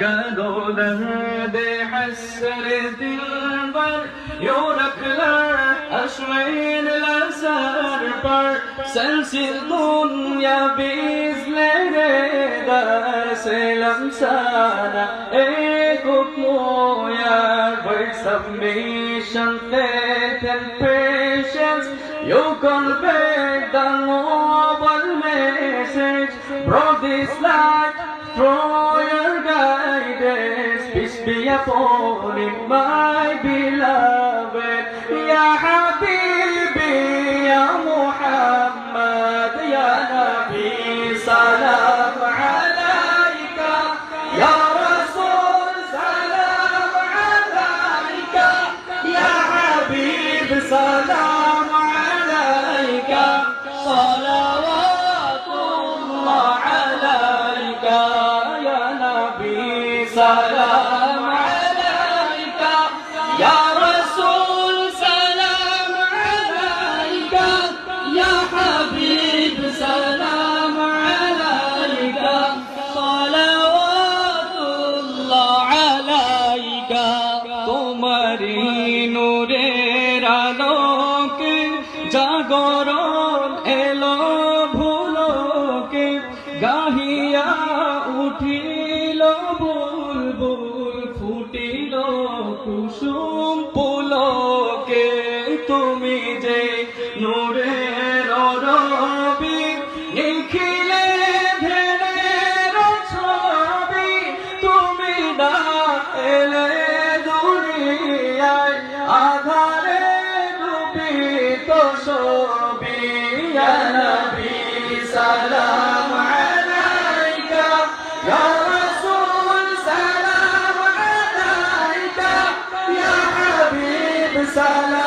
قالوا دي حسرة البر يوركلا أشمين الأسر بر سلسل دنيا بإزلة دار سلام سانا إيكوك مويا with submission, faith and patience you convey the noble message brought this light through your guidance. Peace be upon him, my beloved. Ya Habibi, Ya Muhammad, Ya Nabi, salam alayka. Ya Rasul, salam alayka. Ya Habib, salam alayka. Salawatullah alayka. Ya Nabi, salam alayka. Ya Rasul, salam alayka. Ya Habib, salam alayka. Salawatullah alayka. Tumari নূরের আলোকে জাগরণ এলো ভুলোকে গাহিয়া উঠিল বুলবুল ফুটিল কুসুম পুলকে তুমি যে নূরের রবি নিখিলে ধেরের ছবি তুমি না এলে দুনিয়ায় আধারে ডুবিত ছবি ইয়া নবী সালাম আলাইকা ইয়া রাসূল সালাম আলাইকা ইয়া হাবিব সালাম